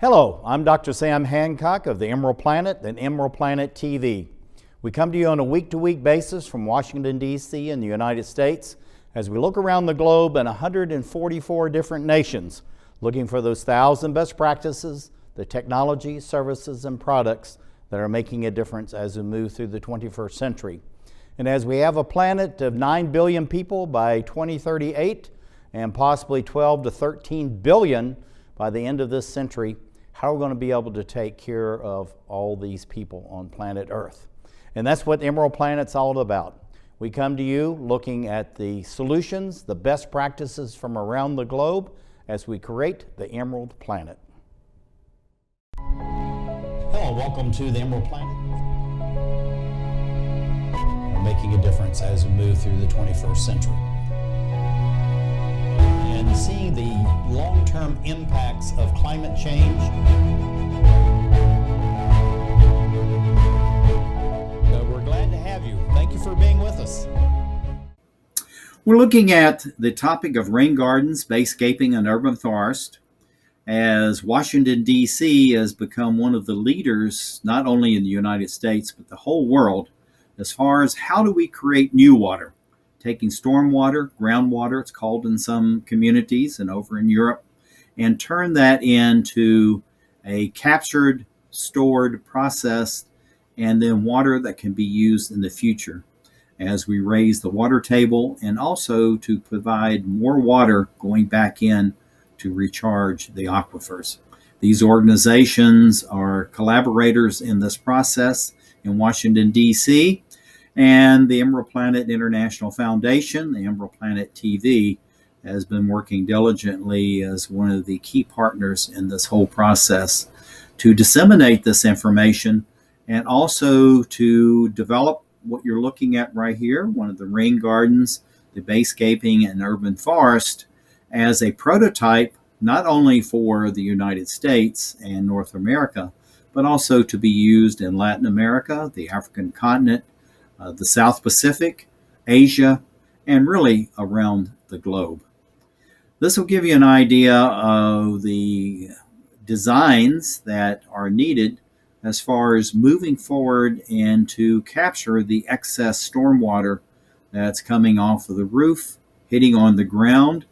Hello, I'm Dr. Sam Hancock of the Emerald Planet and Emerald Planet TV. We come to you on a week-to-week basis from Washington, D.C. in the United States as we look around the globe in 144 different nations, looking for those 1,000 best practices, the technology, services, and products that are making a difference as we move through the 21st century. And as we have a planet of 9 billion people by 2038 and possibly 12 to 13 billion by the end of this century, how are we going to be able to take care of all these people on planet Earth? And that's what Emerald Planet's all about. We come to you looking at the solutions, the best practices from around the globe as we create the Emerald Planet. Hello, welcome to the Emerald Planet. We're making a difference as we move through the 21st century. And seeing the long-term impacts of climate change. We're glad to have you. Thank you for being with us. We're looking at the topic of rain gardens, bayscaping, and urban forest, as Washington, D.C. has become one of the leaders, not only in the United States, but the whole world, as far as how do we create new water. Taking stormwater, groundwater, it's called in some communities and over in Europe, and turn that into a captured, stored, processed, and then water that can be used in the future as we raise the water table, and also to provide more water going back in to recharge the aquifers. These organizations are collaborators in this process in Washington, D.C., and the EmeraldPlanet International Foundation, the EmeraldPlanet TV, has been working diligently as one of the key partners in this whole process to disseminate this information and also to develop what you're looking at right here, one of the rain gardens, the bayscaping and urban forest, as a prototype not only for the United States and North America, but also to be used in Latin America, the African continent, the South Pacific, Asia, and really around the globe. This will give you an idea of the designs that are needed as far as moving forward and to capture the excess stormwater that's coming off of the roof, hitting on the ground,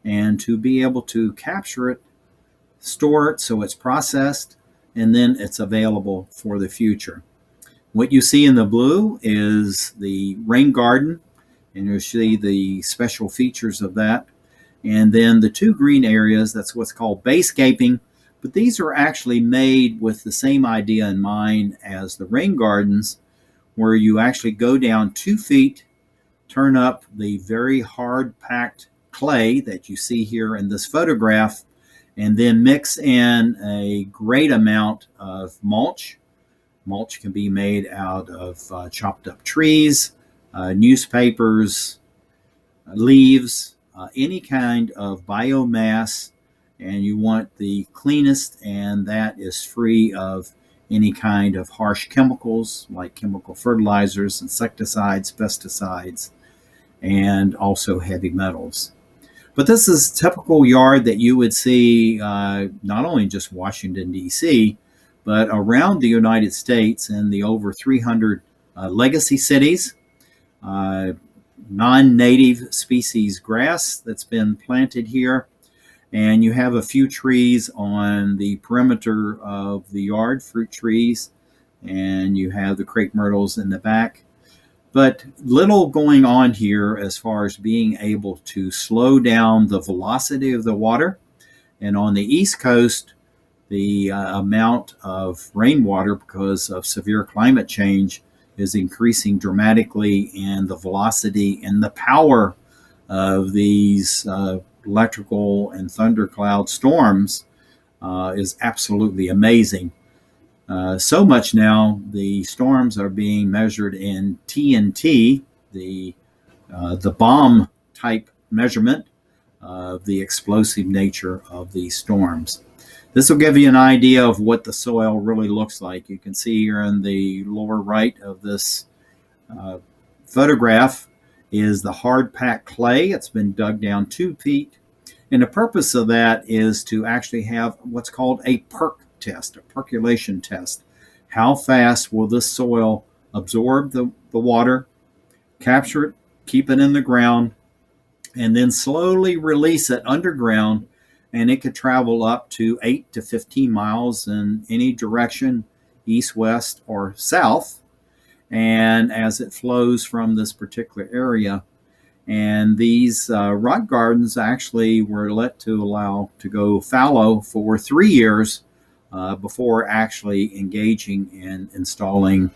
and to be able to capture it, store it so it's processed, and then it's available for the future. What you see in the blue is the rain garden, and you'll see the special features of that. And then the two green areas, that's what's called bayscaping, but these are actually made with the same idea in mind as the rain gardens, where you actually go down 2 feet, turn up the very hard packed clay that you see here in this photograph, and then mix in a great amount of mulch. Mulch can be made out of chopped up trees, newspapers, leaves, any kind of biomass, and you want the cleanest, and that is free of any kind of harsh chemicals like chemical fertilizers, insecticides, pesticides, and also heavy metals. But this is a typical yard that you would see not only just Washington, D.C., but around the United States and the over 300 legacy cities, non-native species grass that's been planted here. And you have a few trees on the perimeter of the yard, fruit trees, and you have the crepe myrtles in the back. But little going on here as far as being able to slow down the velocity of the water. And on the East Coast, the amount of rainwater because of severe climate change is increasing dramatically, and the velocity and the power of these electrical and thundercloud storms is absolutely amazing. So much now, the storms are being measured in TNT, the bomb type measurement of the explosive nature of these storms. This will give you an idea of what the soil really looks like. You can see here in the lower right of this photograph is the hard packed clay. It's been dug down 2 feet, And the purpose of that is to actually have what's called a perk test, a percolation test. How fast will this soil absorb the water, capture it, keep it in the ground, and then slowly release it underground, and it could travel up to 8 to 15 miles in any direction, east, west, or south, and as it flows from this particular area. And these rock gardens actually were let to allow to go fallow for 3 years before actually engaging in installing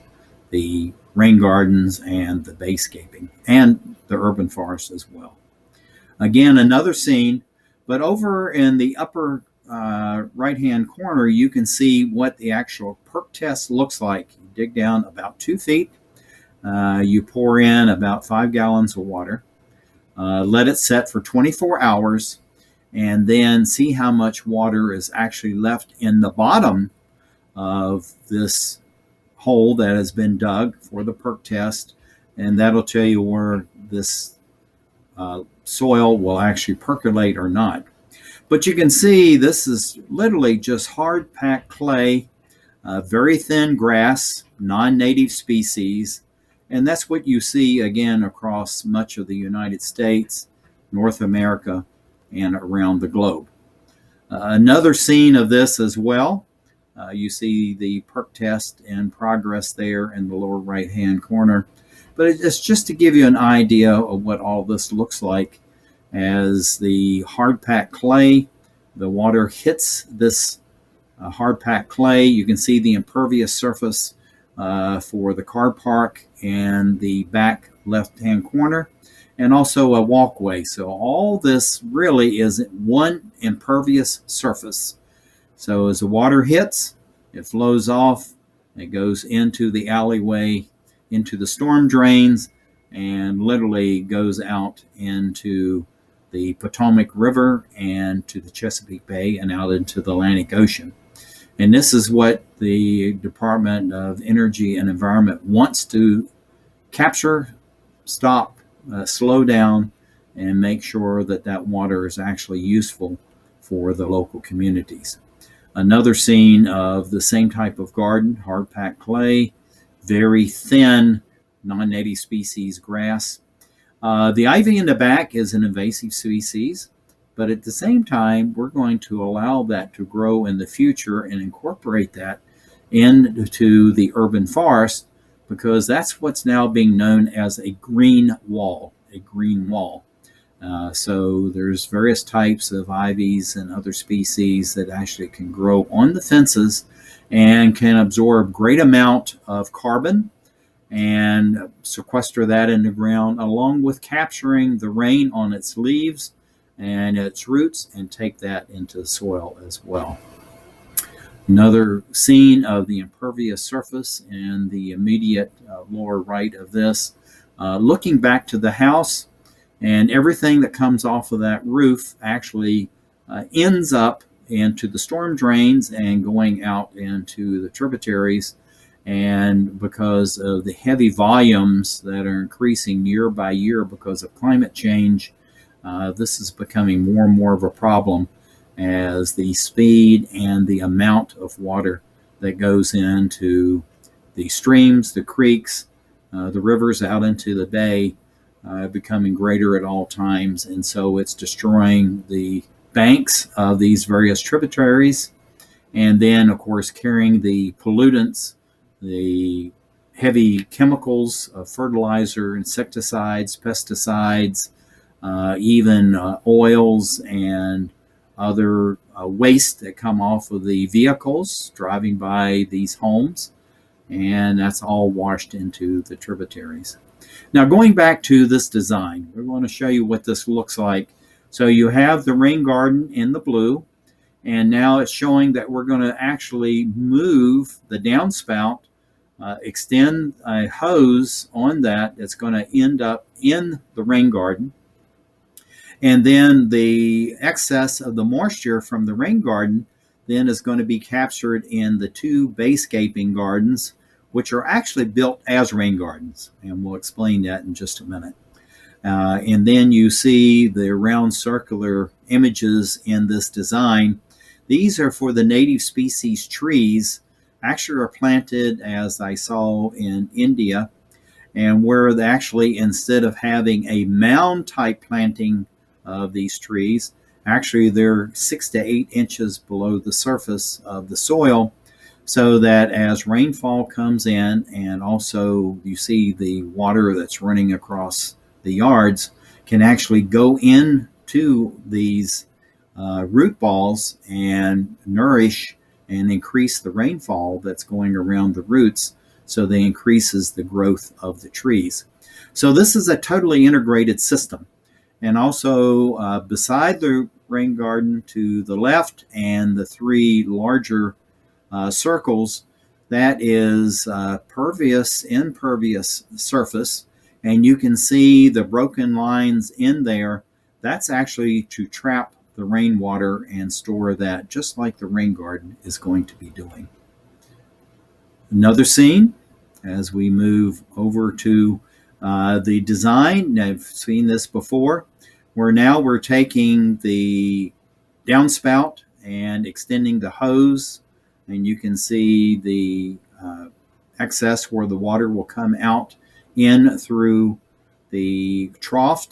the rain gardens and the bayscaping and the urban forest as well. Again, another scene, but over in the upper right-hand corner, you can see what the actual perk test looks like. You dig down about 2 feet. You pour in about 5 gallons of water. Let it set for 24 hours, and then see how much water is actually left in the bottom of this hole that has been dug for the perk test, and that'll tell you where this soil will actually percolate or not. But you can see this is literally just hard packed clay, very thin grass, non-native species, and that's what you see again across much of the United States, North America, and around the globe. Another scene of this as well. You see the perk test in progress there in the lower right-hand corner. But it's just to give you an idea of what all this looks like as the hard-packed clay, the water hits this hard-packed clay. You can see the impervious surface for the car park and the back left-hand corner, and also a walkway. So all this really is one impervious surface. So as the water hits, it flows off, it goes into the alleyway, into the storm drains, and literally goes out into the Potomac River and to the Chesapeake Bay and out into the Atlantic Ocean. And this is what the Department of Energy and Environment wants to capture, stop, slow down, and make sure that that water is actually useful for the local communities. Another scene of the same type of garden, hard-packed clay, very thin, non-native species grass. The ivy in the back is an invasive species, but at the same time, we're going to allow that to grow in the future and incorporate that into the urban forest, because that's what's now being known as a green wall, So there's various types of ivies and other species that actually can grow on the fences and can absorb great amount of carbon and sequester that in the ground, along with capturing the rain on its leaves and its roots, and take that into the soil as well. Another scene of the impervious surface in the immediate lower right of this, looking back to the house, and everything that comes off of that roof actually ends up into the storm drains and going out into the tributaries. And because of the heavy volumes that are increasing year by year because of climate change, this is becoming more and more of a problem as the speed and the amount of water that goes into the streams, the creeks, the rivers out into the bay becoming greater at all times. And so it's destroying the banks of these various tributaries, and then, of course, carrying the pollutants, the heavy chemicals, fertilizer, insecticides, pesticides, even oils and other waste that come off of the vehicles driving by these homes, and that's all washed into the tributaries. Now, going back to this design, we want to show you what this looks like. So you have the rain garden in the blue, and now it's showing that we're going to actually move the downspout, extend a hose on that that's going to end up in the rain garden. And then the excess of the moisture from the rain garden then is going to be captured in the 2 bayscaping gardens, which are actually built as rain gardens. And we'll explain that in just a minute. And then you see the round circular images in this design. These are for the native species trees, actually are planted, as I saw in India, and where they actually, instead of having a mound type planting of these trees, actually they're 6 to 8 inches below the surface of the soil, so that as rainfall comes in, and also you see the water that's running across the yards, can actually go into these root balls and nourish and increase the rainfall that's going around the roots, so that increases the growth of the trees. So this is a totally integrated system. And also beside the rain garden to the left and the 3 larger circles, that is impervious surface, and you can see the broken lines in there. That's actually to trap the rainwater and store that, just like the rain garden is going to be doing. Another scene as we move over to the design. I've seen this before, where now we're taking the downspout and extending the hose, and you can see the excess where the water will come out in through the trough,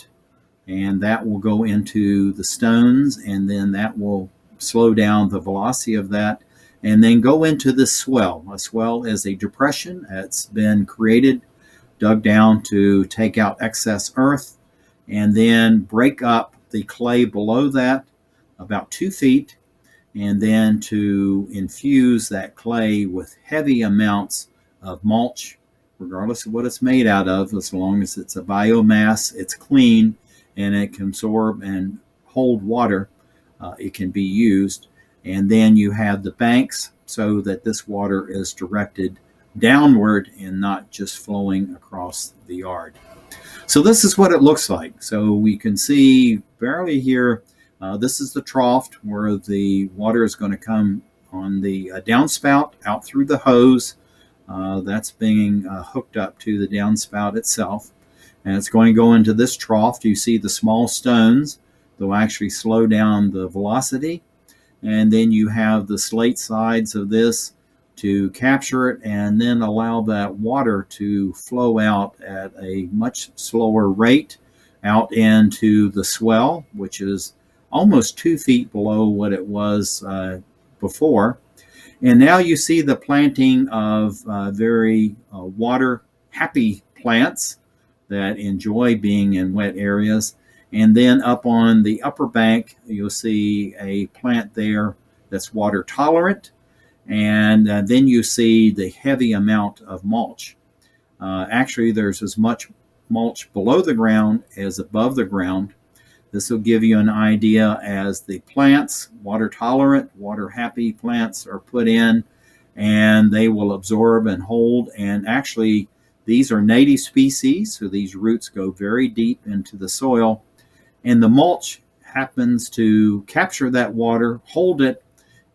and that will go into the stones, and then that will slow down the velocity of that, and then go into this swell. A swell is a depression that's been created, dug down to take out excess earth, and then break up the clay below that about 2 feet, and then to infuse that clay with heavy amounts of mulch, regardless of what it's made out of. As long as it's a biomass, it's clean, and it can absorb and hold water, it can be used. And then you have the banks, so that this water is directed downward and not just flowing across the yard. So this is what it looks like. So we can see barely here, this is the trough where the water is going to come on the downspout out through the hose. That's being hooked up to the downspout itself. And it's going to go into this trough. You see the small stones. They'll actually slow down the velocity. And then you have the slate sides of this to capture it, and then allow that water to flow out at a much slower rate out into the swell, which is almost 2 feet below what it was before. And now you see the planting of very water happy plants that enjoy being in wet areas. And then up on the upper bank, you'll see a plant there that's water tolerant. And then you see the heavy amount of mulch. Actually, there's as much mulch below the ground as above the ground. This will give you an idea as the plants, water tolerant, water happy plants, are put in, and they will absorb and hold. And actually, these are native species, so these roots go very deep into the soil. And the mulch happens to capture that water, hold it,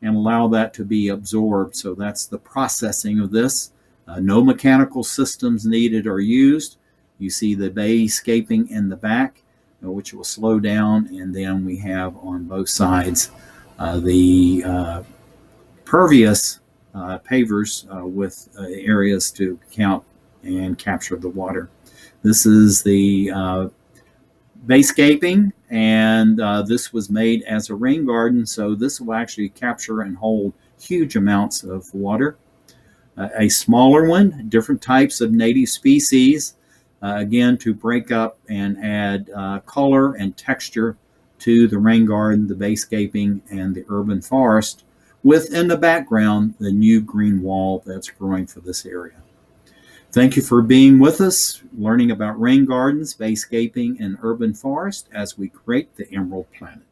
and allow that to be absorbed. So that's the processing of this. No mechanical systems needed or used. You see the bayscaping in the back, which will slow down. And then we have on both sides the pervious pavers with areas to count and capture the water. This is the Bayscaping, and this was made as a rain garden, so this will actually capture and hold huge amounts of water. A smaller one, different types of native species, again to break up and add color and texture to the rain garden, the Bayscaping, and the urban forest, with in the background the new green wall that's growing for this area. Thank you for being with us, learning about rain gardens, Bayscaping, and urban forest as we create the Emerald Planet.